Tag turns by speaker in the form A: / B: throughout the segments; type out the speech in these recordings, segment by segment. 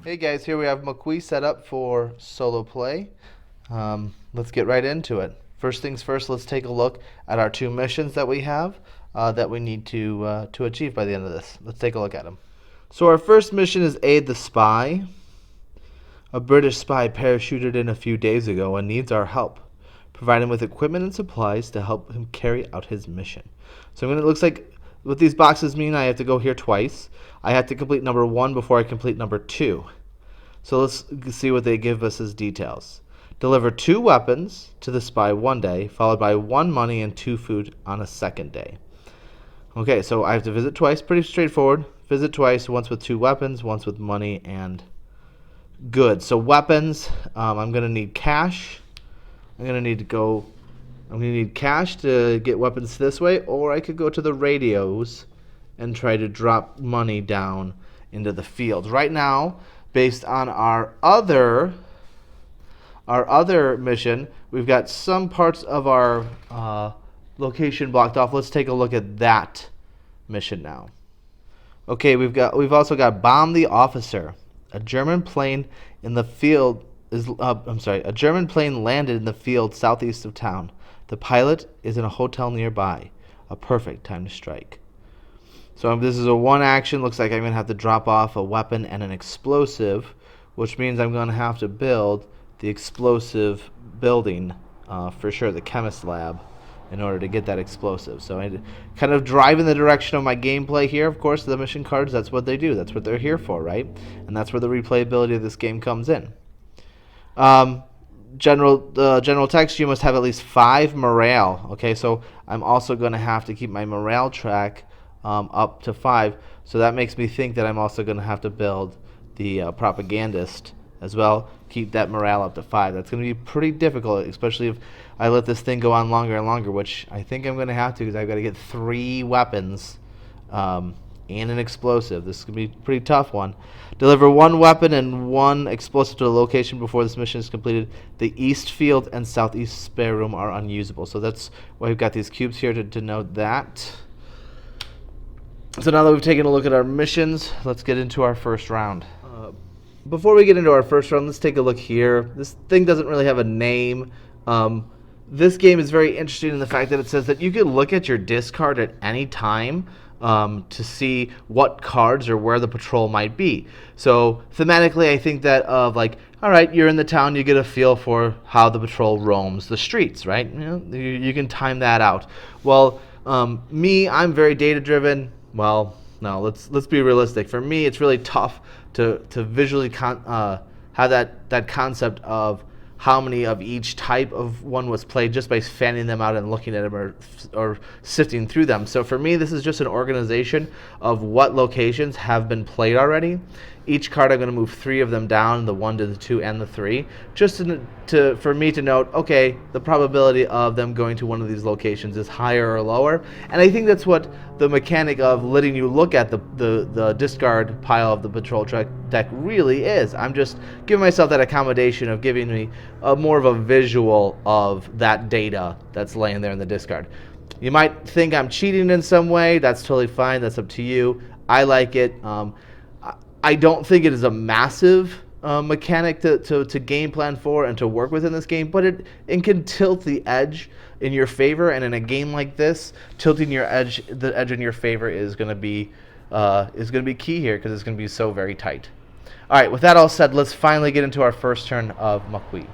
A: Hey guys, here we have Maquis set up for solo play. Let's get right into it. First things first, let's take a look at our two missions that we have that we need to achieve by the end of this. Let's take a look at them. So our first mission is Aid the Spy. A British spy parachuted in a few days ago and needs our help. Provide him with equipment and supplies to help him carry out his mission. So it looks like what these boxes mean, I have to go here twice. I have to complete number 1 before I complete number 2. So let's see what they give us as details. Deliver 2 weapons to the spy one day, followed by 1 money and 2 food on a second day. Okay, so I have to visit twice. Pretty straightforward. Visit twice, once with 2 weapons, once with money and goods. So weapons, I'm going to need cash. I'm going to need cash to get weapons this way, or I could go to the radios and try to drop money down into the fields. Right now, based on our other mission, we've got some parts of our location blocked off. Let's take a look at that mission now. Okay, we've also got bomb the officer. A German plane a German plane landed in the field southeast of town. The pilot is in a hotel nearby. A perfect time to strike. So this is a one action. Looks like I'm going to have to drop off a weapon and an explosive, which means I'm going to have to build the explosive building for sure, the chemist lab, in order to get that explosive. So I kind of drive in the direction of my gameplay here. Of course, the mission cards, that's what they do. That's what they're here for, right? And that's where the replayability of this game comes in. General text, you must have at least 5 morale. Okay, so I'm also going to have to keep my morale track up to 5. So that makes me think that I'm also going to have to build the propagandist as well. Keep that morale up to 5. That's going to be pretty difficult, especially if I let this thing go on longer and longer, which I think I'm going to have to, because I've got to get 3 weapons and an explosive. This is going to be a pretty tough one. Deliver 1 weapon and 1 explosive to the location before this mission is completed. The east field and southeast spare room are unusable. So that's why we've got these cubes here to denote that. So now that we've taken a look at our missions, let's get into our first round. Before we get into our first round, let's take a look here. This thing doesn't really have a name. This game is very interesting in the fact that it says that you can look at your discard at any time to see what cards or where the patrol might be. So thematically, I think that of like, all right, you're in the town, you get a feel for how the patrol roams the streets, right? You can time that out. Well, I'm very data driven. Well, no, let's be realistic. For me, it's really tough to visually have that concept of how many of each type of one was played just by fanning them out and looking at them or sifting through them. So for me, this is just an organization of what locations have been played already. Each card, I'm going to move 3 of them down, the 1 to the 2 and the 3, just for me to note, okay, the probability of them going to one of these locations is higher or lower. And I think that's what the mechanic of letting you look at the discard pile of the patrol deck really is. I'm just giving myself that accommodation of giving me more of a visual of that data that's laying there in the discard. You might think I'm cheating in some way. That's totally fine. That's up to you. I like it. I don't think it is a massive mechanic to game plan for and to work with in this game, but it can tilt the edge in your favor. And in a game like this, tilting the edge in your favor is going to be key here, because it's going to be so very tight. All right, with that all said, let's finally get into our first turn of Maquis.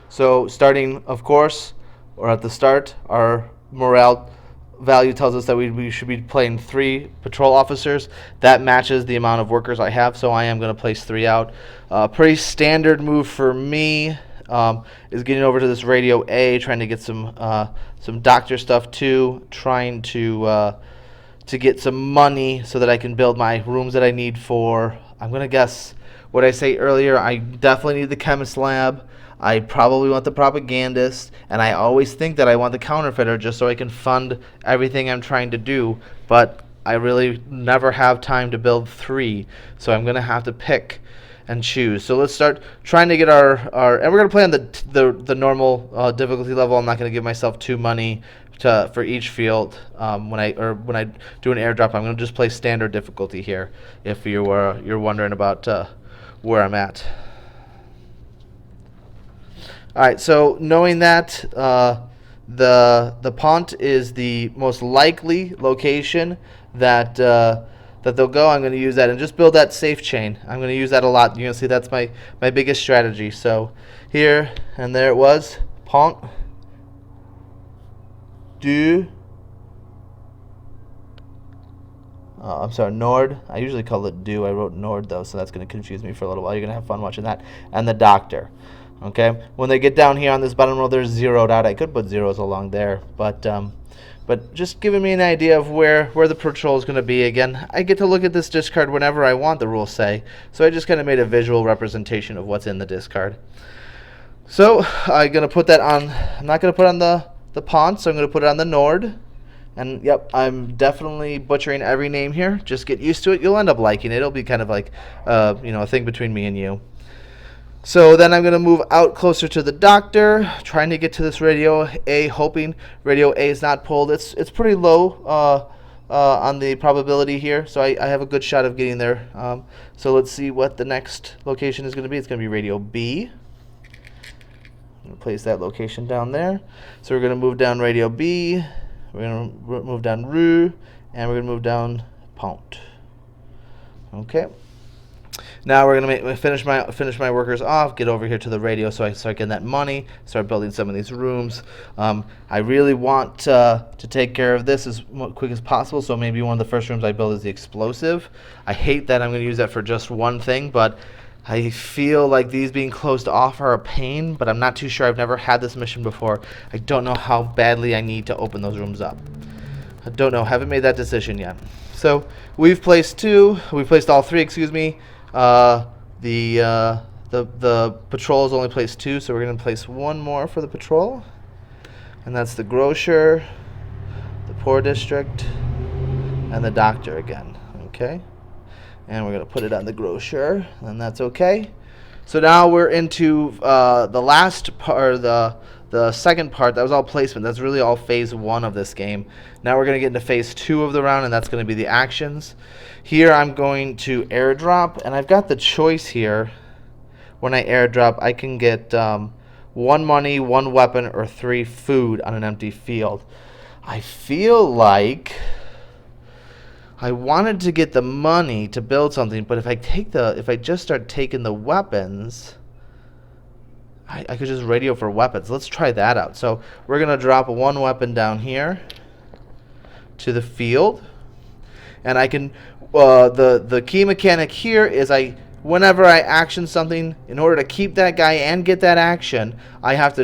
A: So starting, of course, or at the start, our morale value tells us that we should be playing 3 patrol officers. That matches the amount of workers I have, so I am going to place 3 out. Pretty standard move for me is getting over to this radio A, trying to get some doctor stuff too, trying to get some money so that I can build my rooms that I need for, I'm going to guess what I say earlier, I definitely need the chemist lab. I probably want the propagandist, and I always think that I want the counterfeiter just so I can fund everything I'm trying to do, but I really never have time to build 3, so I'm going to have to pick and choose. So let's start trying to get our and we're going to play on the normal difficulty level. I'm not going to give myself 2 money for each field. When I do an airdrop, I'm going to just play standard difficulty here, if you're wondering about where I'm at. All right, so knowing that the pont is the most likely location that that they'll go, I'm going to use that and just build that safe chain. I'm going to use that a lot. You're going to see that's my biggest strategy. So here and there it was, pont du. I'm sorry, Nord. I usually call it do. I wrote Nord though, so that's going to confuse me for a little while. You're going to have fun watching that. And the doctor. Okay. When they get down here on this bottom row, they're zeroed out. I could put zeros along there, but just giving me an idea of where the patrol is going to be. Again, I get to look at this discard whenever I want, the rules say. So I just kind of made a visual representation of what's in the discard. So I'm going to put that on. I'm not going to put on the pont, so I'm going to put it on the Nord. And yep, I'm definitely butchering every name here. Just get used to it. You'll end up liking it. It'll be kind of like a thing between me and you. So then I'm going to move out closer to the doctor, trying to get to this radio A, hoping radio A is not pulled. It's pretty low on the probability here, so I have a good shot of getting there. So let's see what the next location is going to be. It's going to be radio B. I'm going to place that location down there. So we're going to move down radio B. We're going to move down Rue, and we're going to move down Pont. Okay. Now we're going to finish my workers off, get over here to the radio so I start getting that money, start building some of these rooms. I really want to take care of this as quick as possible, so maybe one of the first rooms I build is the explosive. I hate that I'm going to use that for just one thing, but I feel like these being closed off are a pain, but I'm not too sure. I've never had this mission before. I don't know how badly I need to open those rooms up. I don't know. Haven't made that decision yet. So we've placed all three, excuse me. The patrol is only placed 2, so we're going to place one more for the patrol, and that's the grocer, the poor district, and the doctor again. Okay, and we're going to put it on the grocer, and that's okay. So now we're into the last part, the second part. That was all placement. That's really all phase 1 of this game. Now we're going to get into phase 2 of the round, and that's going to be the actions. Here I'm going to airdrop, and I've got the choice here. When I airdrop, I can get 1 money, 1 weapon, or 3 food on an empty field. I feel like I wanted to get the money to build something, but if I just start taking the weapons, I could just radio for weapons. Let's try that out. So we're gonna drop 1 weapon down here to the field, and I can. The key mechanic here is whenever I action something, in order to keep that guy and get that action, I have to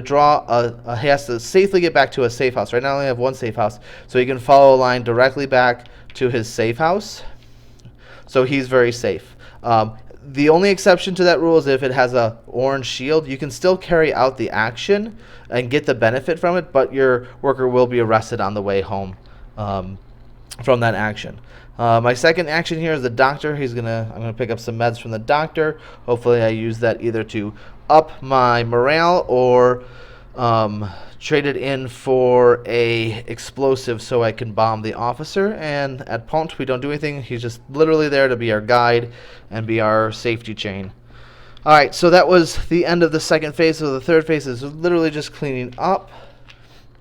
A: he has to safely get back to a safe house. Right now I only have 1 safe house, so he can follow a line directly back to his safe house. So he's very safe. The only exception to that rule is if it has a orange shield. You can still carry out the action and get the benefit from it, but your worker will be arrested on the way home from that action. My second action here is the doctor. I'm gonna pick up some meds from the doctor. Hopefully I use that either to up my morale or trade it in for a explosive so I can bomb the officer. And at Pont we don't do anything. He's just literally there to be our guide and be our safety chain. Alright, so that was the end of the second phase. So the third phase is literally just cleaning up.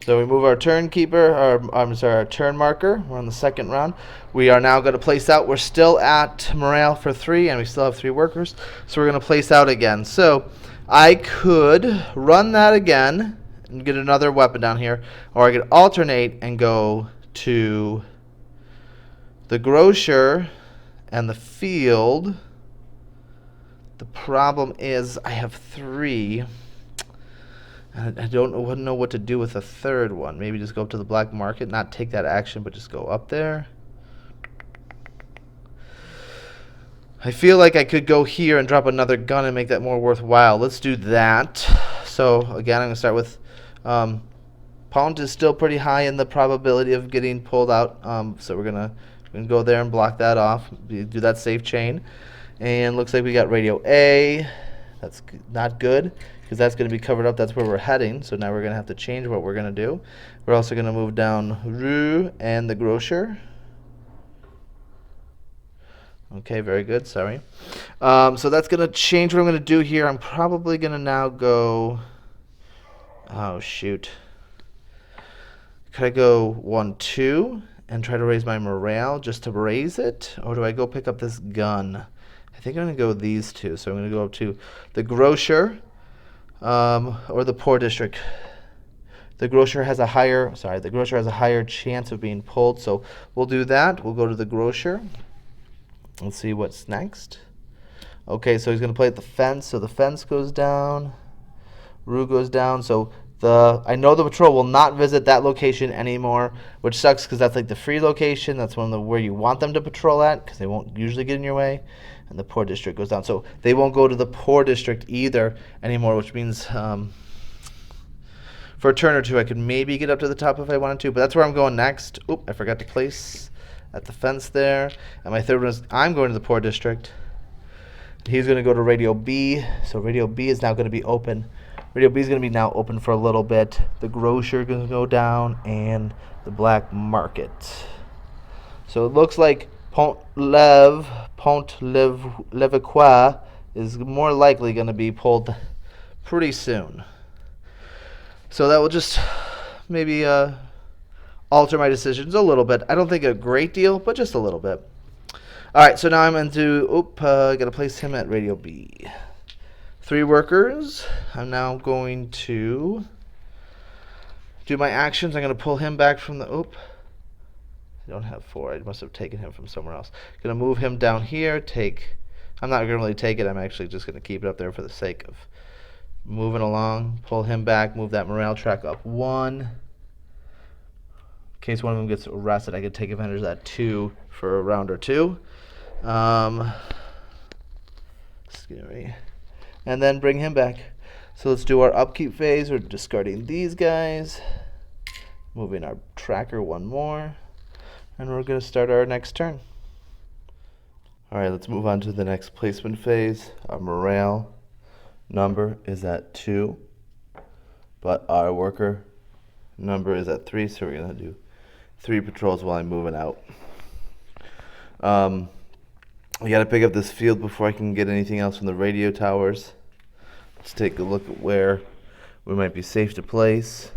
A: So we move our turn keeper, our turn marker. We're on the second round. We are now going to place out. We're still at morale for 3, and we still have 3 workers. So we're going to place out again. So I could run that again and get another weapon down here, or I could alternate and go to the grocer and the field. The problem is I have 3. I don't know what to do with a third one. Maybe just go up to the black market, not take that action, but just go up there. I feel like I could go here and drop another gun and make that more worthwhile. Let's do that. So again, I'm going to start with Pound is still pretty high in the probability of getting pulled out. So we're gonna go there and block that off. Do that safe chain. And looks like we got radio A. That's not good, because that's going to be covered up. That's where we're heading. So now we're going to have to change what we're going to do. We're also going to move down Rue and the grocer. Okay, very good. Sorry. So that's going to change what I'm going to do here. I'm probably going to now go... Oh, shoot. Could I go 1, 2 and try to raise my morale just to raise it? Or do I go pick up this gun? I think I'm going to go these two. So I'm going to go up to the grocer or the poor district. The grocer has a higher chance of being pulled, so we'll do that. We'll go to the grocer. Let's see what's next. Okay, so he's going to play at the fence. So the fence goes down. Rue goes down. So I know the patrol will not visit that location anymore, which sucks because that's like the free location. That's one of the where you want them to patrol at because they won't usually get in your way. And the poor district goes down. So they won't go to the poor district either anymore, which means for a turn or two I could maybe get up to the top if I wanted to. But that's where I'm going next. Oop, I forgot to place at the fence there. And my third one is I'm going to the poor district. He's going to go to Radio B. So Radio B is now going to be open. Radio B is going to be now open for a little bit. The grocer is going to go down and the black market. So it looks like Pont-Levequois is more likely going to be pulled pretty soon. So that will just maybe alter my decisions a little bit. I don't think a great deal, but just a little bit. All right, so now I'm into, got to place him at Radio B. 3 workers. I'm now going to do my actions. I'm going to pull him back from the, I don't have 4. I must have taken him from somewhere else. Going to move him down here, I'm not going to really take it. I'm actually just going to keep it up there for the sake of moving along. Pull him back, move that morale track up 1. In case one of them gets arrested, I could take advantage of that 2 for a round or 2. Scary. And then bring him back. So let's do our upkeep phase. We're discarding these guys. Moving our tracker 1 more. And we're going to start our next turn. Alright, let's move on to the next placement phase. Our morale number is at 2. But our worker number is at 3. So we're going to do 3 patrols while I'm moving out. I got to pick up this field before I can get anything else from the radio towers. Let's take a look at where we might be safe to place.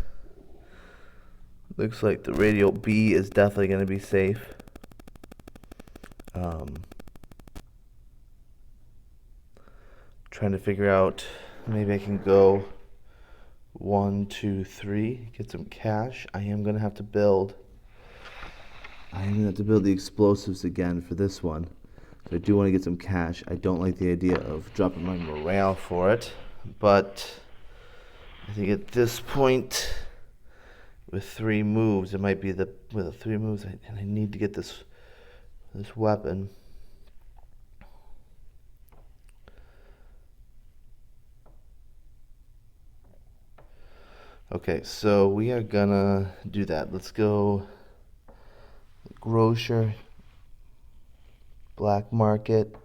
A: Looks like the Radio B is definitely going to be safe. Trying to figure out, maybe I can go 1, 2, 3, get some cash. I am going to have to build the explosives again for this one. So I do want to get some cash. I don't like the idea of dropping my morale for it, but I think at this point, with 3 moves, it might be with the 3 moves, and I need to get this weapon. Okay, so we are gonna do that. Let's go grocer, black market,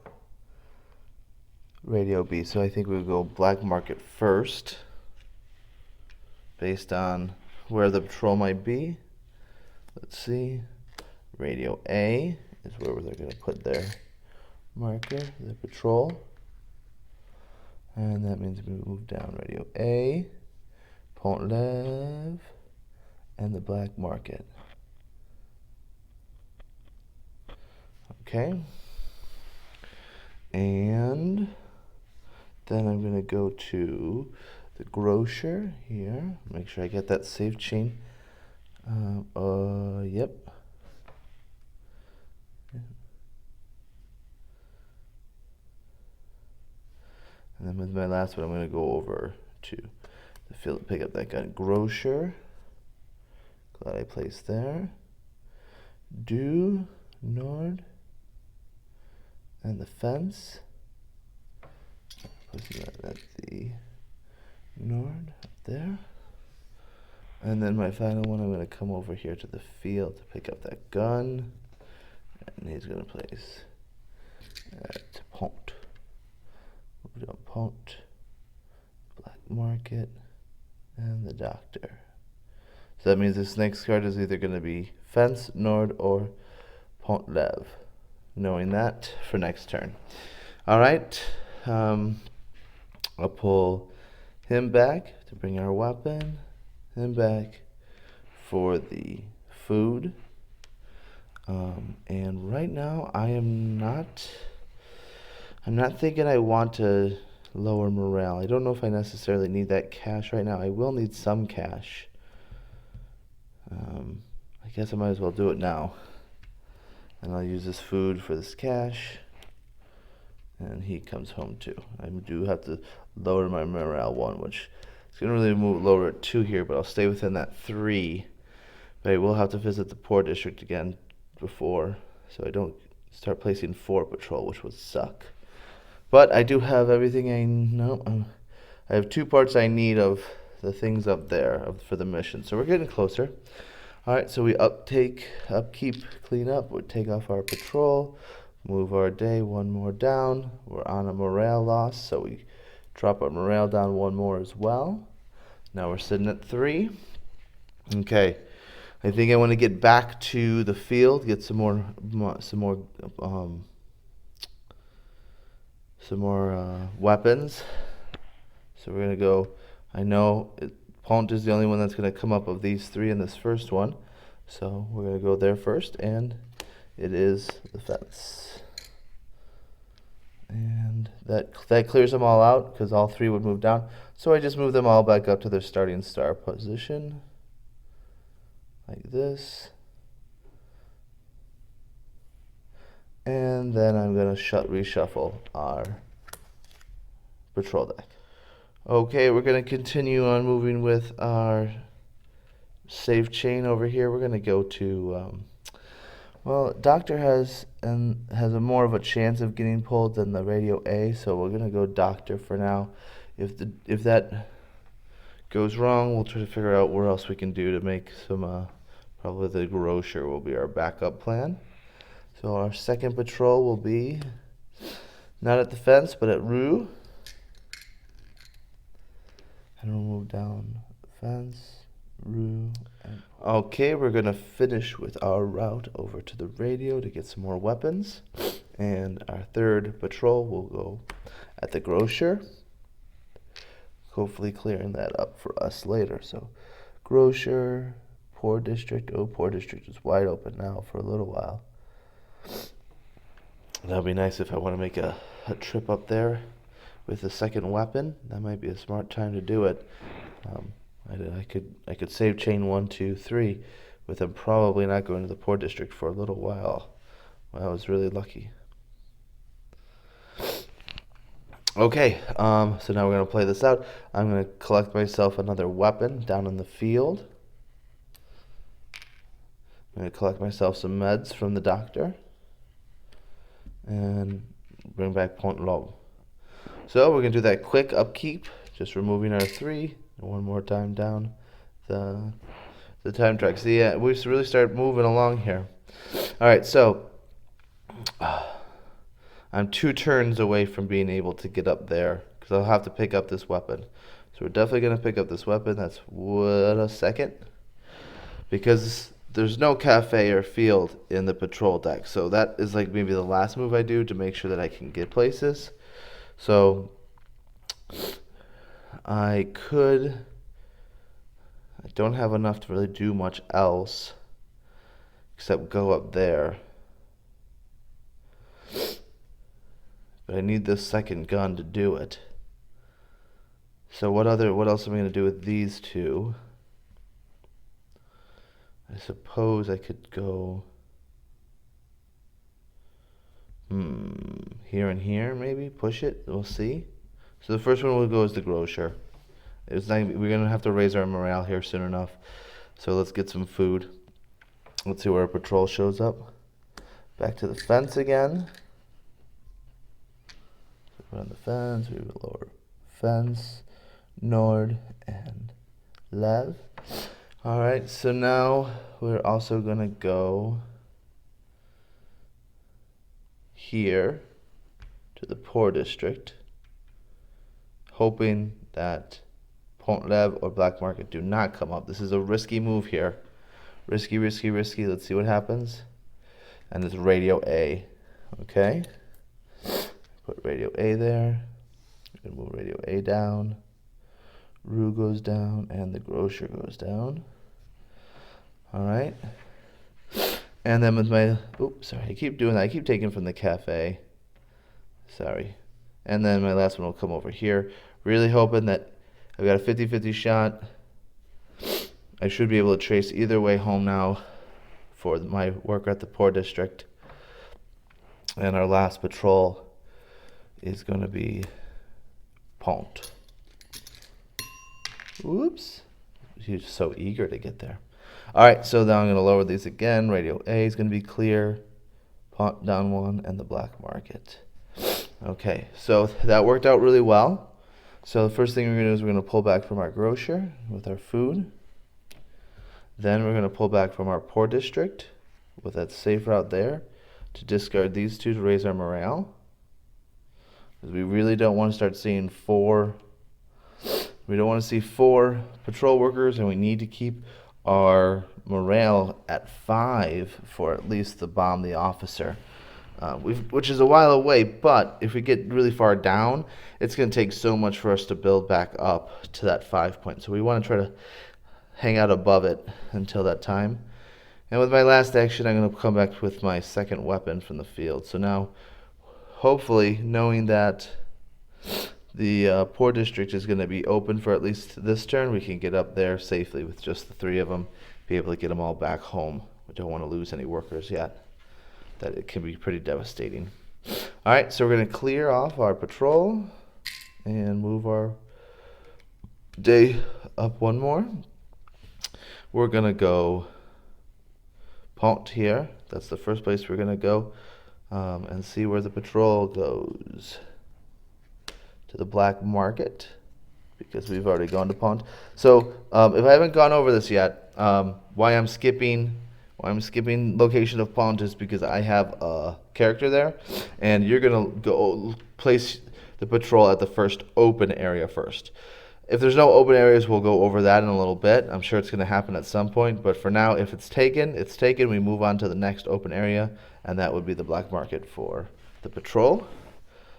A: Radio B. So I think we'll go black market first, based on where the patrol might be. Let's see. Radio A is where they're going to put their marker, the patrol. And that means we move down Radio A, Pont-Lev, and the black market. Okay. And then I'm going to go to the grocer here. Make sure I get that safe chain. Yep. And then with my last one, I'm going to go over to the field, pick up that gun. Grocer. Glad I placed there. Nord. And the fence. Placing that at the Nord up there. And then my final one, I'm going to come over here to the field to pick up that gun. And he's going to place at Pont. Move down Pont, black market, and the doctor. So that means this next card is either going to be Fence, Nord, or Pont-Lev. knowing that for next turn. All right. I'll pull him back to bring our weapon. Him back for the food. And right now I'm not thinking I want to lower morale. I don't know if I necessarily need that cash right now. I will need some cash. I guess I might as well do it now. And I'll use this food for this cash. And he comes home too. I do have to lower my morale 1, which is going to really lower it 2 here, but I'll stay within that 3. But I will have to visit the poor district again before, so I don't start placing 4 patrol, which would suck. But I do have everything I have 2 parts I need of the things up there for the mission, so we're getting closer. All right, so we upkeep, clean up. We take off our patrol, move our day 1 more down. We're on a morale loss, so we drop our morale down 1 more as well. Now we're sitting at 3. Okay, I think I want to get back to the field, get some more weapons. So we're gonna go. I know Pont is the only one that's gonna come up of these 3 in this first one, so we're gonna go there first, and it is the fence. And that clears them all out because all 3 would move down. So I just move them all back up to their starting star position, like this. And then I'm gonna reshuffle our patrol deck. Okay, we're gonna continue on moving with our save chain over here. We're gonna go to well, Doctor has a more of a chance of getting pulled than the Radio A, so we're gonna go Doctor for now. If that goes wrong, we'll try to figure out where else we can do to make some. Probably the grocer will be our backup plan. So our second patrol will be not at the fence, but at Rue. And we'll move down the fence, Rue. Okay, we're gonna finish with our route over to the radio to get some more weapons. And our third patrol will go at the grocer. Hopefully clearing that up for us later. So grocer, poor district. Oh, poor district is wide open now for a little while. That'd be nice if I want to make a trip up there with a second weapon. That might be a smart time to do it. I could save chain 1, 2, 3 with them probably not going to the poor district for a little while. Well, I was really lucky. Okay, so now we're going to play this out. I'm going to collect myself another weapon down in the field. I'm going to collect myself some meds from the doctor. And bring back point low. So we're going to do that quick upkeep, just removing our 3. And 1 more time down the time track. So yeah, we really start moving along here. All right, so I'm 2 turns away from being able to get up there because I'll have to pick up this weapon. So we're definitely going to pick up this weapon. That's what, a second? Because there's no cafe or field in the patrol deck. So that is like maybe the last move I do to make sure that I can get places. So I don't have enough to really do much else except go up there. But I need this second gun to do it. So what else am I going to do with these 2? I suppose I could go here and here, maybe push it. We'll see. So the first one we'll go is the grocer. We're gonna have to raise our morale here soon enough. So let's get some food. Let's see where our patrol shows up. Back to the fence again. Around the fence, we will lower fence, Nord, and Lev. Alright, so now we're also gonna go here to the poor district, hoping that Pont Lev or Black Market do not come up. This is a risky move here. Risky, risky, risky. Let's see what happens. And it's Radio A. Okay. Put radio A there. We're gonna move radio A down. Rue goes down, and the grocer goes down. All right. And then with my, oops, sorry, I keep doing that. I keep taking from the cafe. Sorry. And then my last one will come over here. Really hoping that I've got a 50-50 shot. I should be able to trace either way home now for my work at the Poor District. And our last patrol is going to be Pont. Whoops. He's so eager to get there. All right, so now I'm going to lower these again. Radio A is going to be clear. Pont down one, and the black market. Okay, so that worked out really well. So the first thing we're going to do is we're going to pull back from our grocer with our food. Then we're going to pull back from our Poor District with that safe route there to discard these two to raise our morale. Because we really don't want to start seeing four. We don't want to see 4 patrol workers, and we need to keep our morale at 5 for at least the bomb the officer. Which is a while away, but if we get really far down, it's going to take so much for us to build back up to that 5 point. So we want to try to hang out above it until that time. And with my last action, I'm going to come back with my second weapon from the field. So now, hopefully, knowing that the Poor District is going to be open for at least this turn, we can get up there safely with just the 3 of them, be able to get them all back home. We don't want to lose any workers yet. That it can be pretty devastating. All right, so we're going to clear off our patrol and move our day up one more. We're going to go Pont here. That's the first place we're going to go and see where the patrol goes. To the black market, because we've already gone to Pont. So if I haven't gone over this yet, why I'm skipping location of Pont is because I have a character there, and you're gonna go place the patrol at the first open area first. If there's no open areas, we'll go over that in a little bit. I'm sure it's gonna happen at some point, but for now, if it's taken, it's taken. We move on to the next open area, and that would be the black market for the patrol.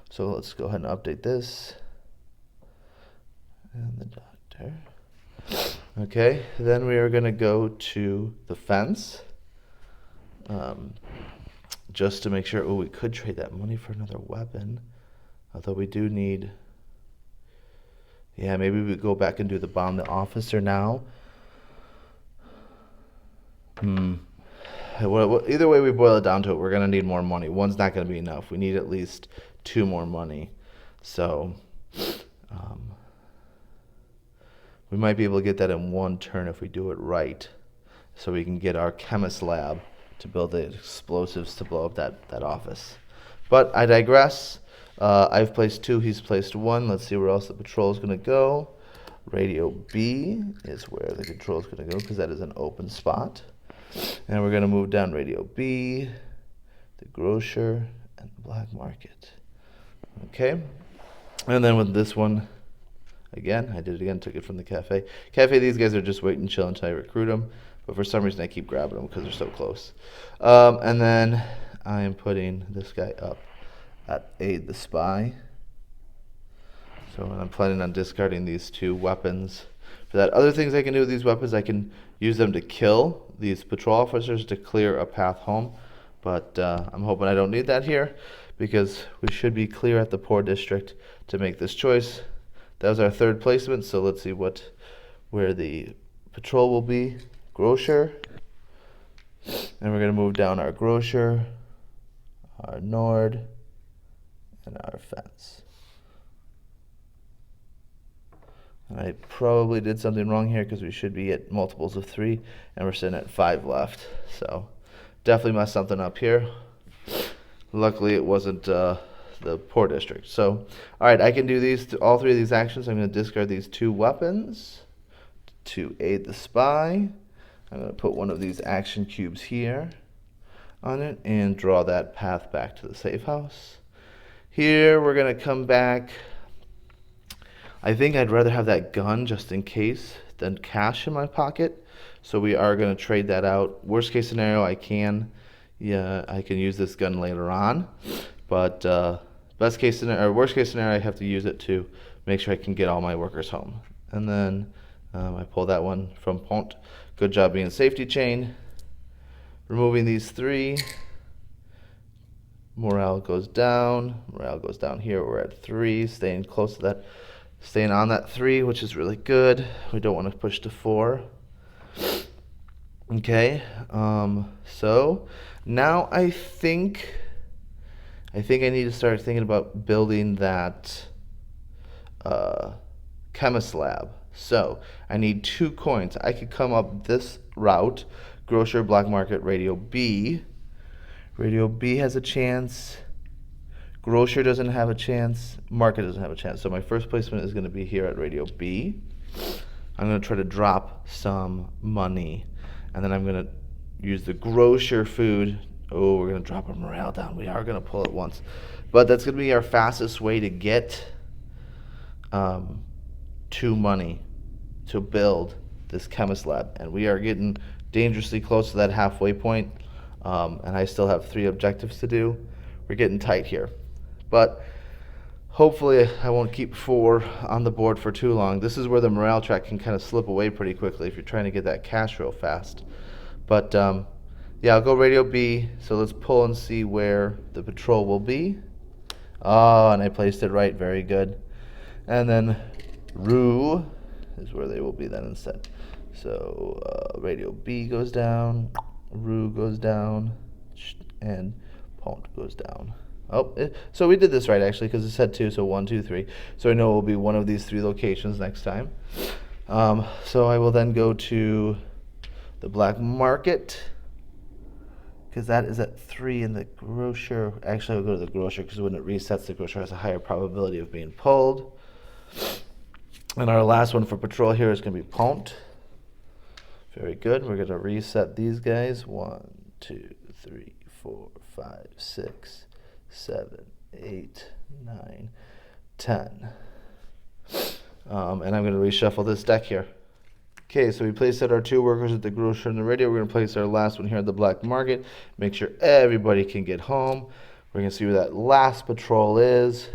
A: So let's go ahead and update this. And the doctor. Okay, then we are going to go to the fence. Just to make sure, we could trade that money for another weapon. Although we do need, maybe we go back and do the bomb the officer now. Well, either way we boil it down to it, we're going to need more money. One's not going to be enough. We need at least 2 more money. So we might be able to get that in one turn if we do it right. So we can get our chemist lab to build the explosives to blow up that office. But I digress. I've placed 2, he's placed 1. Let's see where else the patrol is going to go. Radio B is where the control is going to go because that is an open spot. And we're going to move down Radio B, the grocer, and the black market. Okay. And then with this one, again, I did it again, took it from the cafe. Cafe, these guys are just wait and chill until I recruit them. But for some reason, I keep grabbing them because they're so close. And then I am putting this guy up at Aid the Spy. So I'm planning on discarding these 2 weapons. For that, other things I can do with these weapons, I can use them to kill these patrol officers to clear a path home. But I'm hoping I don't need that here because we should be clear at the Poor District to make this choice. That was our 3rd placement, so let's see where the patrol will be. Grocer. And we're going to move down our grocer, our Nord, and our fence. I probably did something wrong here because we should be at multiples of 3, and we're sitting at 5 left. So definitely messed something up here. Luckily, it wasn't the Poor District. So, all right, I can do all 3 of these actions. I'm going to discard these 2 weapons to Aid the Spy. I'm going to put one of these action cubes here on it and draw that path back to the safe house. Here, we're going to come back. I think I'd rather have that gun just in case than cash in my pocket. So we are going to trade that out. Worst case scenario, I can, Yeah, I can use this gun later on, but best case scenario or worst case scenario, I have to use it to make sure I can get all my workers home. And then I pull that one from Pont. Good job being safety chain. Removing these three. Morale goes down. Morale goes down here. We're at 3, staying close to that, staying on that 3, which is really good. We don't want to push to 4. Okay, so now I think I need to start thinking about building that chemist lab. So I need 2 coins. I could come up this route, grocer, black market, radio B. Radio B has a chance. Grocer doesn't have a chance. Market doesn't have a chance. So my first placement is going to be here at radio B. I'm going to try to drop some money. And then I'm going to use the grocer food. Oh, we're going to drop our morale down. We are going to pull it once. But that's going to be our fastest way to get to money to build this chemist lab. And we are getting dangerously close to that halfway point. And I still have 3 objectives to do. We're getting tight here. But hopefully I won't keep 4 on the board for too long. This is where the morale track can kind of slip away pretty quickly if you're trying to get that cash real fast. But yeah, I'll go radio B. So let's pull and see where the patrol will be. Oh, and I placed it right. Very good. And then Rue is where they will be then instead. So radio B goes down. Rue goes down. And Pont goes down. Oh, so we did this right actually because it said 2, so 1, 2, 3. So I know it will be one of these 3 locations next time. So I will then go to the black market because that is at 3 in the grocer. Actually, I'll go to the grocer because when it resets, the grocer has a higher probability of being pulled. And our last one for patrol here is going to be Pont. Very good. We're going to reset these guys. 1, 2, 3, 4, 5, 6, 7, 8, 9, 10. And I'm going to reshuffle this deck here. Okay, so we placed our 2 workers at the grocer and the radio. We're going to place our last one here at the black market. Make sure everybody can get home. We're going to see where that last patrol is.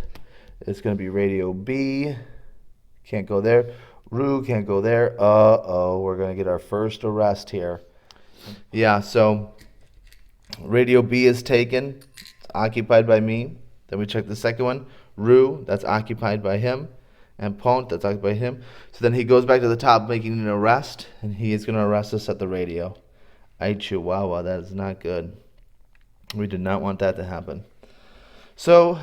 A: It's going to be radio B. Can't go there. Rue can't go there. Uh-oh, we're going to get our first arrest here. Yeah, so radio B is taken. It's occupied by me. Then we check the second one. Rue, that's occupied by him. And Pont, that's occupied by him. So then he goes back to the top making an arrest. And he is going to arrest us at the radio. Ay, chihuahua, that is not good. We did not want that to happen. So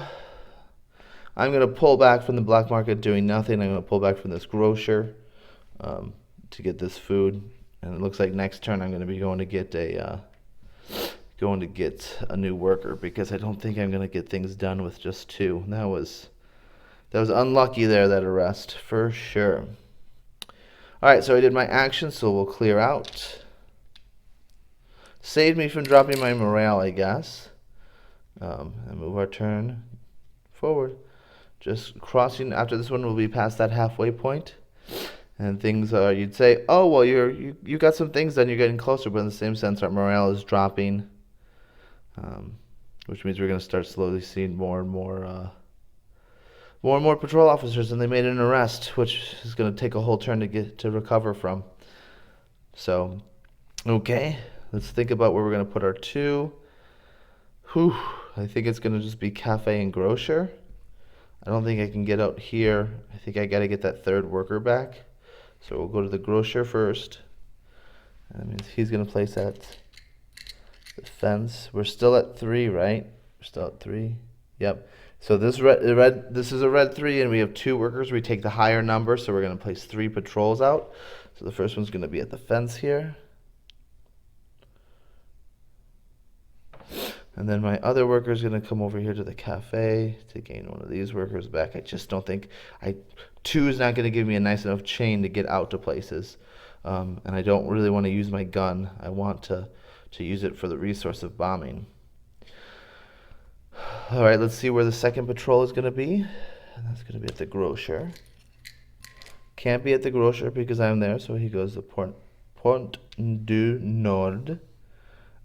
A: I'm going to pull back from the black market doing nothing. I'm going to pull back from this grocer to get this food. And it looks like next turn I'm going to be going to get a new worker because I don't think I'm going to get things done with just 2. That was unlucky there, that arrest, for sure. All right, so I did my action, so we'll clear out. Saved me from dropping my morale, I guess. And move our turn forward. Just crossing after this one will be past that halfway point. And things are, you'd say, oh, well, you got some things done, you're getting closer, but in the same sense, our morale is dropping, which means we're going to start slowly seeing more and more patrol officers, and they made an arrest, which is going to take a whole turn to recover from. So, okay, let's think about where we're going to put our 2. Whew, I think it's going to just be cafe and grocer. I don't think I can get out here. I think I got to get that 3rd worker back. So we'll go to the grocer first. That means he's going to place at the fence. We're still at 3, right? We're still at 3. Yep. So this is a red 3, and we have 2 workers. We take the higher number, so we're going to place 3 patrols out. So the first one's going to be at the fence here. And then my other worker is going to come over here to the cafe to gain one of these workers back. I just don't think 2 is not going to give me a nice enough chain to get out to places. And I don't really want to use my gun. I want to use it for the resource of bombing. All right, let's see where the second patrol is going to be. And that's going to be at the grocer. Can't be at the grocer because I'm there, so he goes to Pont du Nord.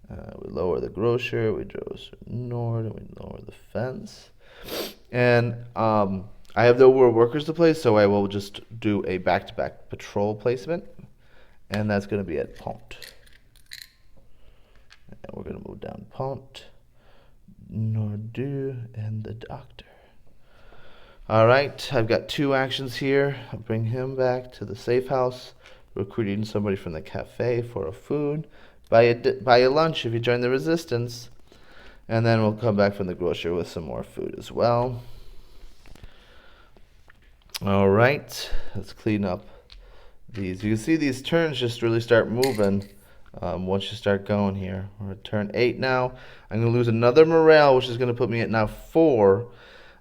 A: We lower the grocer, we go north, and we lower the fence. And I have no more workers to place, so I will just do a back-to-back patrol placement. And that's going to be at Pont. And we're going to move down Pont, Nordu, and the doctor. All right, I've got 2 actions here. I'll bring him back to the safe house, recruiting somebody from the cafe for a food. Buy a lunch if you join the resistance. And then we'll come back from the grocer with some more food as well. All right, let's clean up these. You can see these turns just really start moving once you start going here. We're at turn 8 now. I'm going to lose another morale, which is going to put me at now 4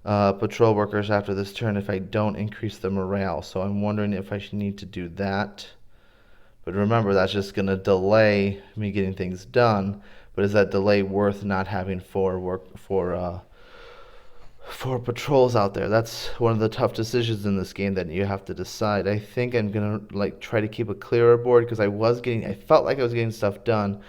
A: patrol workers after this turn if I don't increase the morale. So I'm wondering if I should need to do that. But remember, that's just going to delay me getting things done. But is that delay worth not having 4 patrols out there? That's one of the tough decisions in this game that you have to decide. I think I'm gonna try to keep a clearer board because I felt like I was getting stuff done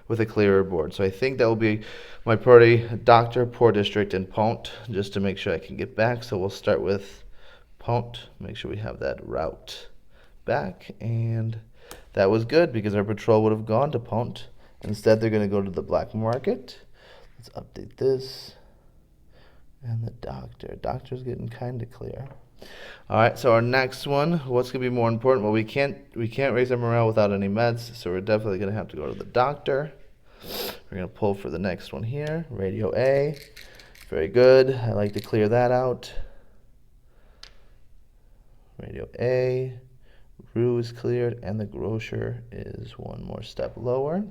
A: with a clearer board. So I think that will be my priority: Doctor, Poor District, and Pont, just to make sure I can get back. So we'll start with Pont. Make sure we have that route back, and that was good because our patrol would have gone to Pont. Instead, they're going to go to the black market. Let's update this. And the doctor. Doctor's getting kind of clear. All right, so our next one, what's going to be more important? Well, we can't raise our morale without any meds, so we're definitely going to have to go to the doctor. We're going to pull for the next one here. Radio A. Very good. I like to clear that out. Radio A. Rue is cleared, and the grocer is one more step lower.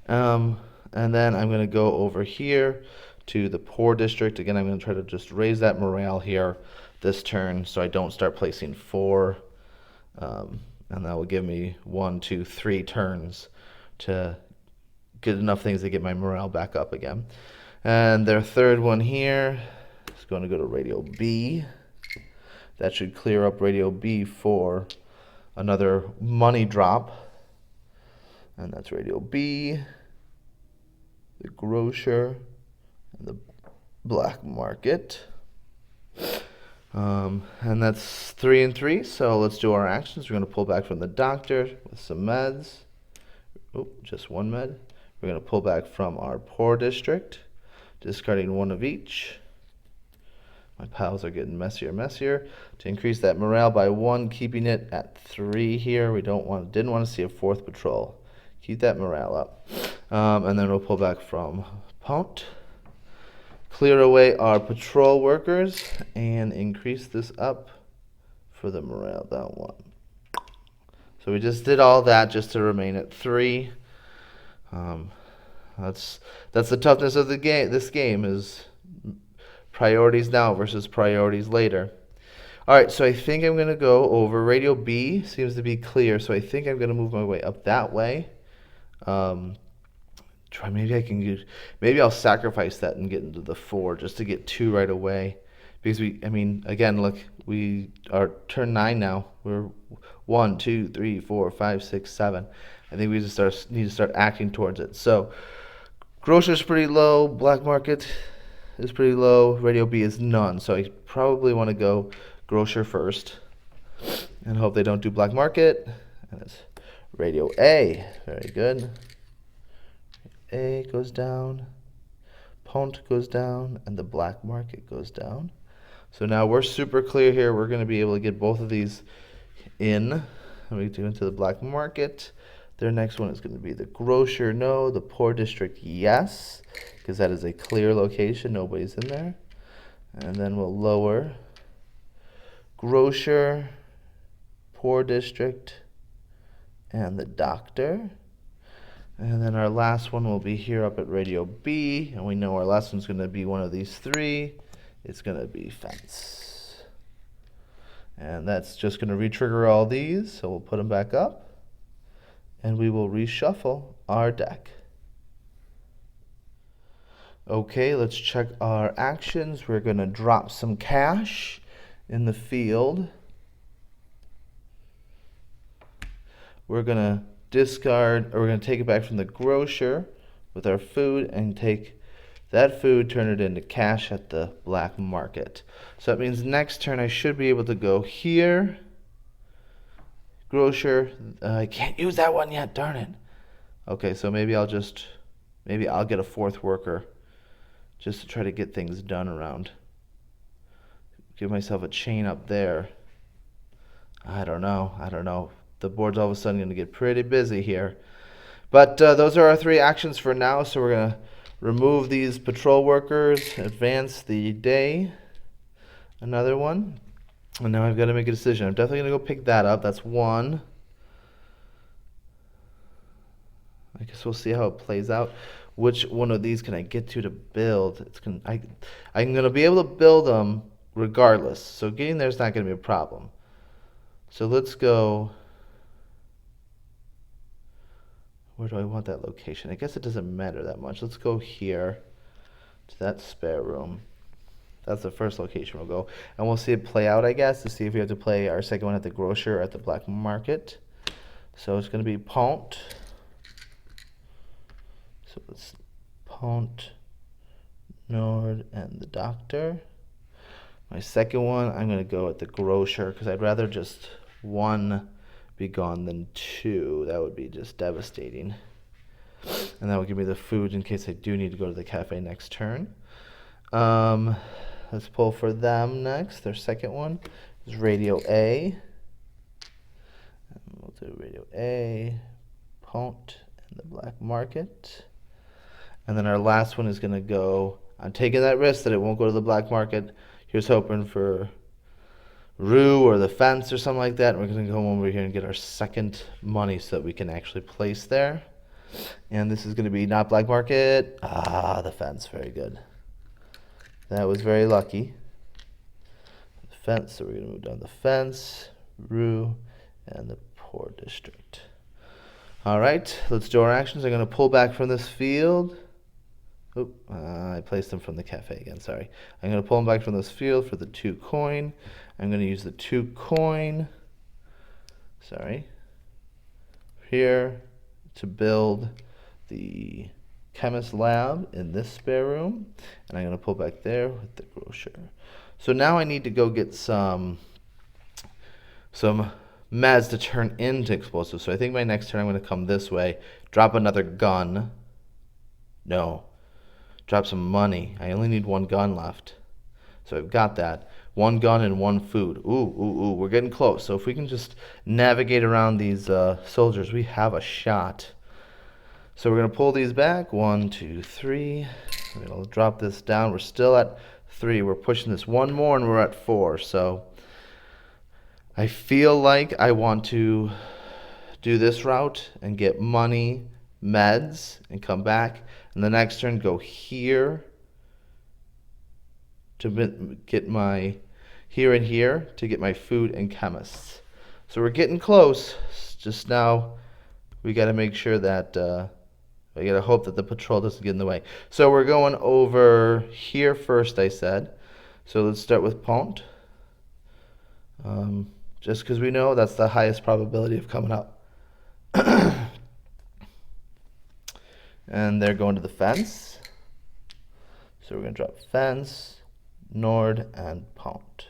A: And then I'm going to go over here to the Poor District. Again, I'm going to try to just raise that morale here this turn so I don't start placing 4. And that will give me 1, 2, 3 turns to get enough things to get my morale back up again. And their third one here is going to go to Radio B. That should clear up Radio B for another money drop. And that's Radio B, the grocer, and the black market. And that's 3 and 3. So let's do our actions. We're going to pull back from the doctor with some meds. Oh, just 1 med. We're going to pull back from our Poor District, discarding 1 of each. My pals are getting messier and messier. To increase that morale by 1, keeping it at 3 here. We didn't want to see a 4th patrol. Keep that morale up. And then we'll pull back from Pont. Clear away our patrol workers and increase this up for the morale down 1. So we just did all that just to remain at 3. That's the toughness of the game. This game is priorities now versus priorities later. All right, so I think I'm going to go over Radio B. Seems to be clear, so I think I'm going to move my way up that way. Maybe I'll sacrifice that and get into the 4 just to get 2 right away. Because again, look, we are turn 9 now. We're 1, 2, 3, 4, 5, 6, 7. I think we just need to start acting towards it. So, grocer's pretty low. Black market is pretty low. Radio B is none. So I probably want to go grocer first and hope they don't do black market. And it's Radio A. Very good. A goes down, Pont goes down, and the black market goes down. So now we're super clear here. We're going to be able to get both of these in. And we do into the black market. Their next one is going to be the grocer, no. The Poor District, yes, because that is a clear location. Nobody's in there. And then we'll lower grocer, Poor District, and the doctor. And then our last one will be here up at Radio B. And we know our last one's going to be one of these 3. It's going to be fence. And that's just going to re-trigger all these. So we'll put them back up. And we will reshuffle our deck. Okay, let's check our actions. We're going to drop some cash in the field. We're going to discard, or we're going to take it back from the grocer with our food and take that food, turn it into cash at the black market. So that means next turn I should be able to go here. Grocer, I can't use that one yet, darn it. Okay, so maybe I'll get a fourth worker just to try to get things done around. Give myself a chain up there. I don't know. The board's all of a sudden going to get pretty busy here. But those are our 3 actions for now, so we're going to remove these patrol workers, advance the day, another one, and now I've got to make a decision. I'm definitely going to go pick that up. That's 1. I guess we'll see how it plays out. Which one of these can I get to build? I'm going to be able to build them regardless, so getting there is not going to be a problem. So let's go. Where do I want that location? I guess it doesn't matter that much. Let's go here to that spare room. That's the first location we'll go. And we'll see it play out, I guess, to see if we have to play our second one at the grocer or at the black market. So it's going to be Pont. So it's Pont, Nord, and the doctor. My second one, I'm going to go at the grocer because I'd rather just 1 be gone than 2. That would be just devastating. And that will give me the food in case I do need to go to the cafe next turn. Let's pull for them next. Their second one is Radio A. And we'll do Radio A, Pont, and the black market. And then our last one is going to go, I'm taking that risk that it won't go to the black market. Here's hoping for Rue or the fence or something like that. We're going to go over here and get our second money so that we can actually place there. And this is going to be not black market. The fence. Very good. That was very lucky. The fence. So we're going to move down the fence, Rue, and the poor district. All right. Let's do our actions. I'm going to pull back from this field. I placed them from the cafe again, sorry. I'm going to pull them back from this field for the 2 coin. I'm going to use the 2 coin, here to build the chemist lab in this spare room. And I'm going to pull back there with the grocer. So now I need to go get some meds to turn into explosives. So I think my next turn I'm going to come this way, drop another gun. No. Drop some money. I only need 1 gun left. So I've got that. 1 gun and 1 food. Ooh, we're getting close. So if we can just navigate around these soldiers, we have a shot. So we're going to pull these back. 1, 2, 3. We're going to drop this down. We're still at 3. We're pushing this 1 more and we're at 4. So I feel like I want to do this route and get money, meds, and come back. And the next turn, go here to get my here and here to get my food and chemists. So we're getting close. Just now, we got to make sure that I got to hope that the patrol doesn't get in the way. So we're going over here first, I said. So let's start with Pont. Just because we know that's the highest probability of coming up. And they're going to the fence. So we're going to drop fence, Nord, and Pont.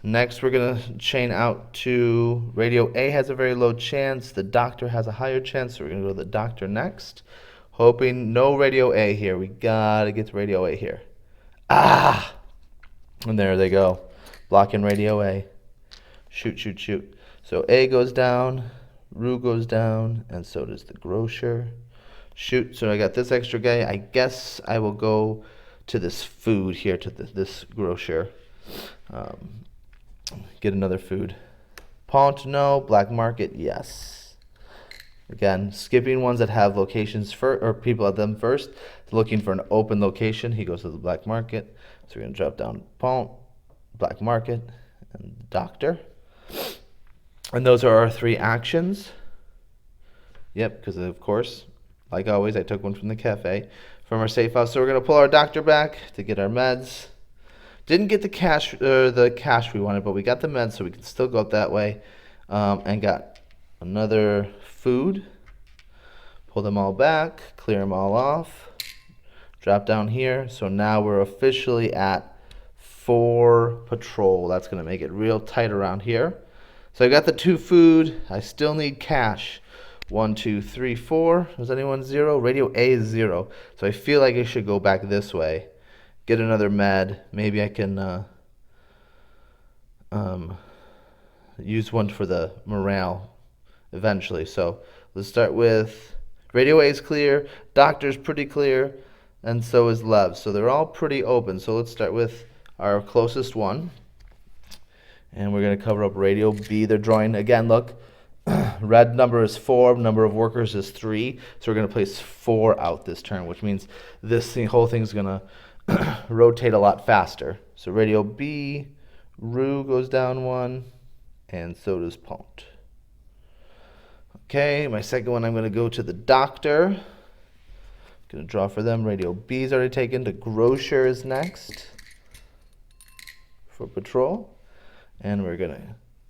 A: Next, we're going to chain out to Radio A has a very low chance. The doctor has a higher chance, so we're going to go to the doctor next. Hoping no Radio A here. We got to get to Radio A here. And there they go. Blocking Radio A. Shoot. So A goes down, Rue goes down, and so does the grocer. Shoot, so I got this extra guy. I guess I will go to this food here, to this grocer. Get another food. Pont, no. Black market, yes. Again, skipping ones that have locations or people at them first. Looking for an open location. He goes to the black market. So we're going to drop down Pont, black market, and doctor. And those are our 3 actions. Yep, because of course, like always, I took one from the cafe, from our safe house. So we're going to pull our doctor back to get our meds. Didn't get the cash we wanted, but we got the meds, so we can still go up that way. And got another food. Pull them all back, clear them all off, drop down here. So now we're officially at 4 patrol. That's going to make it real tight around here. So I got the 2 food. I still need cash. 1, 2, 3, 4. Was anyone 0? Radio A is 0. So I feel like I should go back this way. Get another med. Maybe I can use one for the morale eventually. So let's start with Radio A is clear. Doctor's pretty clear. And so is Lev. So they're all pretty open. So let's start with our closest one. And we're going to cover up Radio B. They're drawing, again, look, red number is 4, number of workers is 3. So we're going to place 4 out this turn, which means whole thing's going to rotate a lot faster. So Radio B, Rue goes down 1, and so does Pont. Okay, my second one, I'm going to go to the Doctor. Going to draw for them. Radio B is already taken. The Grocer is next for patrol. And we're going to,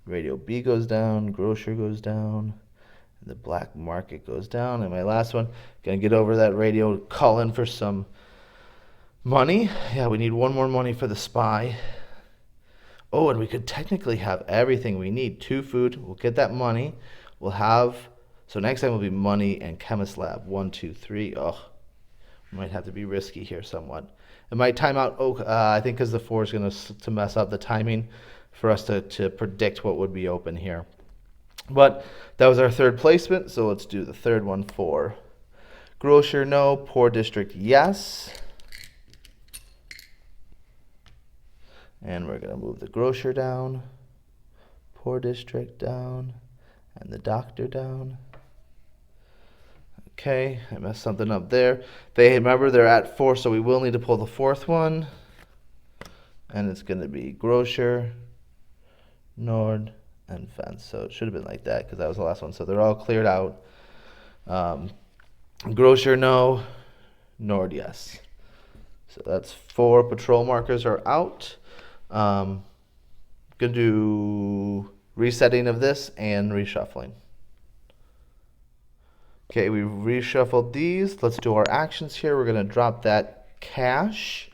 A: Radio B goes down, Grocer goes down, and the Black Market goes down. And my last one, going to get over that radio, call in for some money. Yeah, we need 1 more money for the spy. Oh, and we could technically have everything we need. 2 food, we'll get that money. We'll have, so next time will be money and chemist lab. 1, 2, 3. Oh, might have to be risky here somewhat. It might time out, I think because the 4 is going to mess up the timing for us to predict what would be open here. But that was our 3rd placement, so let's do the 3rd one for Grocer, no. Poor District, yes. And we're going to move the Grocer down, Poor District down, and the Doctor down. Okay, I messed something up there. Remember, they're at 4, so we will need to pull the 4th one. And it's going to be Grocer, Nord, and Fence. So it should have been like that because that was the last one. So they're all cleared out. Grocer, no. Nord, yes. So that's 4 patrol markers are out. Going to do resetting of this and reshuffling. Okay, we reshuffled these. Let's do our actions here. We're going to drop that cash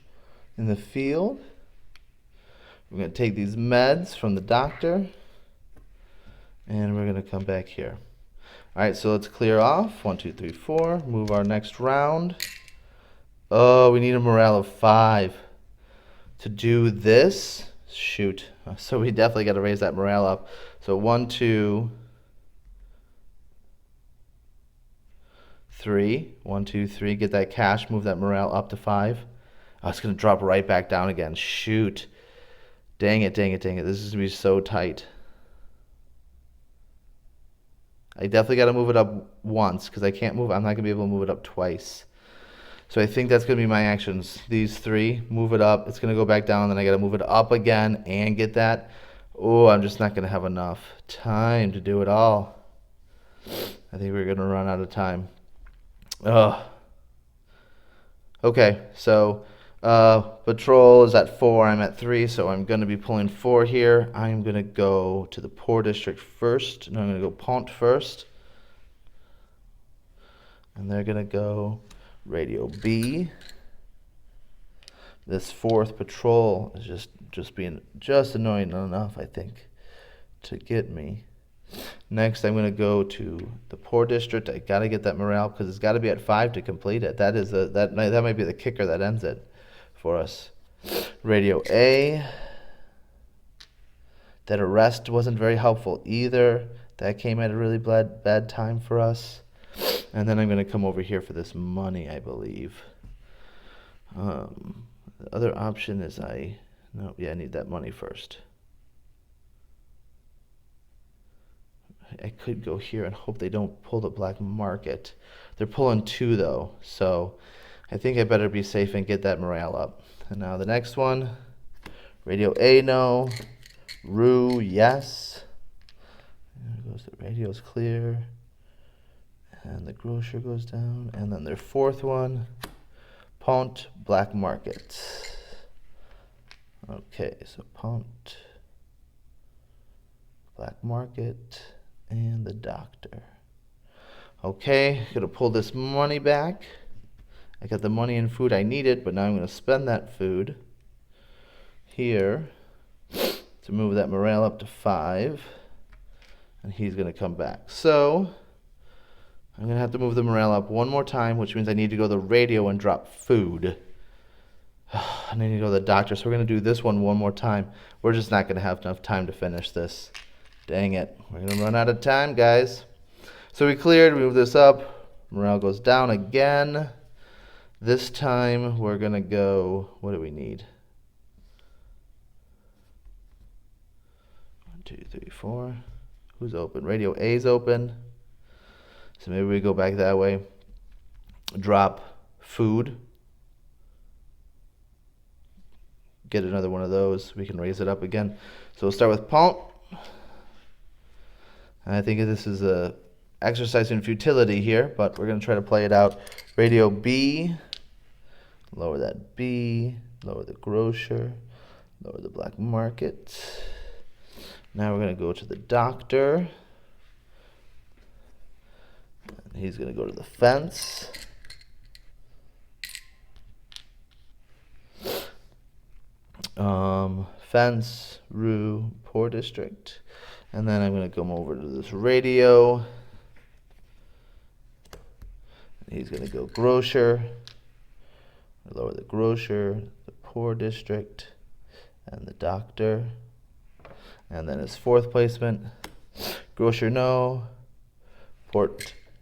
A: in the field. We're going to take these meds from the Doctor. And we're going to come back here. All right, so let's clear off. 1, 2, 3, 4. Move our next round. Oh, we need a morale of 5. To do this, shoot. So we definitely got to raise that morale up. So 1, 2, 3. 1, 2, 3. Get that cash. Move that morale up to 5. Oh, it's going to drop right back down again. Shoot. Dang it, dang it, dang it. This is going to be so tight. I definitely got to move it up once because I can't move. I'm not going to be able to move it up twice. So I think that's going to be my actions. These 3, move it up. It's going to go back down. Then I got to move it up again and get that. Oh, I'm just not going to have enough time to do it all. I think we're going to run out of time. Oh. Okay, so patrol is at 4. I'm at 3, so I'm going to be pulling 4 here. I'm going to go to the Poor District first. No, I'm going to go Pont first. And they're going to go Radio B. This 4th patrol is just being annoying enough, I think, to get me. Next, I'm going to go to the Poor District. I got to get that morale because it's got to be at 5 to complete it. That might be the kicker that ends it for us. Radio A. That arrest wasn't very helpful either. That came at a really bad time for us. And then I'm going to come over here for this money, I believe. The other option is I need that money first. I could go here and hope they don't pull the Black Market. They're pulling 2 though, so I think I better be safe and get that morale up. And now the next one, Radio A, no. Rue, yes. There goes the radio's clear. And the Grocer goes down. And then their 4th one, Pont, Black Market. Okay, so Pont, Black Market, and the Doctor. Okay, gonna pull this money back. I got the money and food I needed, but now I'm gonna spend that food here to move that morale up to 5. And he's gonna come back. So I'm gonna have to move the morale up one more time, which means I need to go to the radio and drop food. I need to go to the doctor, so we're gonna do this one more time. We're just not gonna have enough time to finish this. Dang it, we're gonna run out of time, guys. So we cleared, we move this up, morale goes down again. This time we're gonna go, what do we need? 1, 2, 3, 4. Who's open? Radio A's open. So maybe we go back that way. Drop food. Get another one of those. We can raise it up again. So we'll start with Pont. I think this is a exercise in futility here, but we're going to try to play it out. Radio B. Lower that B. Lower the grocer. Lower the black market. Now we're going to go to the doctor. He's going to go to the fence. Fence, Rue, Poor District. And then I'm going to come over to this radio. And he's going to go grocer. Lower the grocer, the Poor District, and the doctor. And then his fourth placement, grocer no,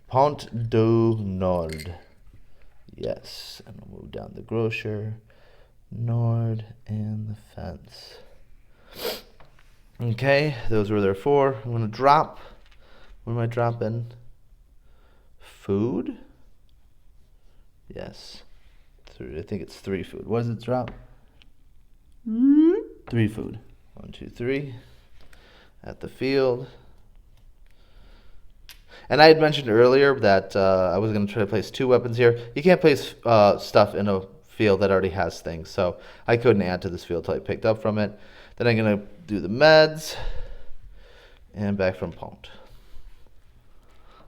A: Pont du Nord. Yes, and we'll move down the grocer, Nord, and the fence. Okay, those were their 4. I'm going to drop. What am I dropping? Food? Yes. I think it's 3 food. What does it drop? 3 food. 1, 2, 3. At the field. And I had mentioned earlier that I was going to try to place 2 weapons here. You can't place stuff in a field that already has things, so I couldn't add to this field until I picked up from it. Then I'm going to do the meds and back from Pont.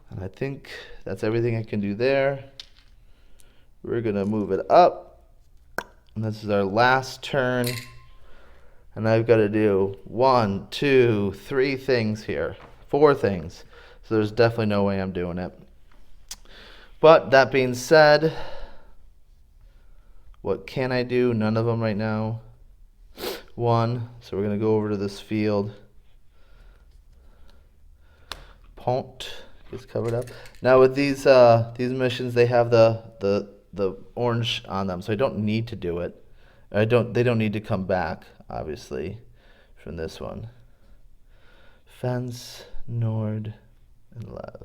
A: And I think that's everything I can do there. We're going to move it up. And this is our last turn. And I've got to do 1, 2, 3 things here. 4 things. So there's definitely no way I'm doing it. But that being said, what can I do? None of them right now. 1. So we're going to go over to this field. Pont gets covered up. Now with these missions, they have the orange on them, so I don't need to do it. They don't need to come back, obviously, from this one. Fence, Nord, and Lev.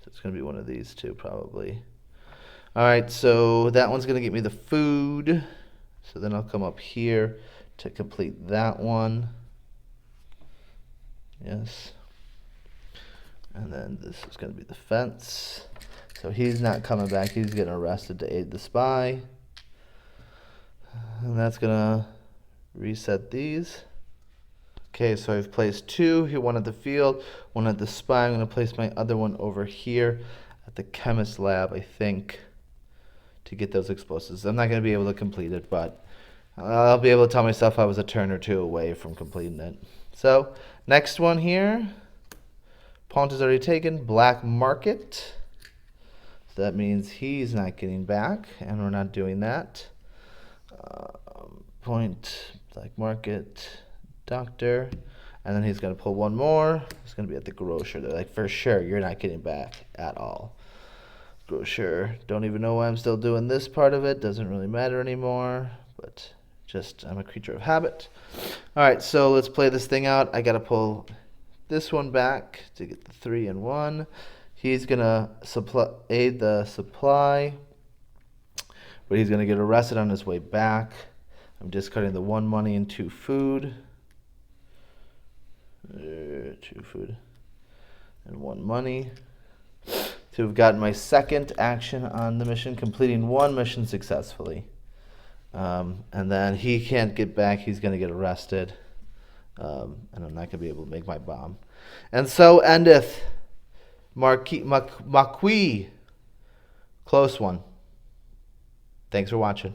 A: So it's going to be one of these 2 probably. Alright, so that one's going to get me the food. So then I'll come up here to complete that one. Yes. And then this is going to be the fence. So he's not coming back. He's getting arrested to aid the spy. And that's going to reset these. Okay, so I've placed 2. Here, 1 at the field, 1 at the spy. I'm going to place my other one over here at the chemist lab, I think, to get those explosives. I'm not going to be able to complete it, but I'll be able to tell myself I was a turn or 2 away from completing it. So, next one here. Pont is already taken. Black market. So that means he's not getting back, and we're not doing that. Point, black market, doctor, and then he's going to pull 1 more. It's going to be at the grocer. They're like, for sure, you're not getting back at all. Grocer, don't even know why I'm still doing this part of it. Doesn't really matter anymore, but just I'm a creature of habit. All right, so let's play this thing out. I got to pull this one back to get the 3 and 1. He's going to aid the supply, but he's going to get arrested on his way back. I'm discarding the 1 money and 2 food. 2 food and 1 money. To have gotten my second action on the mission, completing 1 mission successfully. And then he can't get back. He's going to get arrested. And I'm not going to be able to make my bomb. And so endeth Maquis. Close one. Thanks for watching.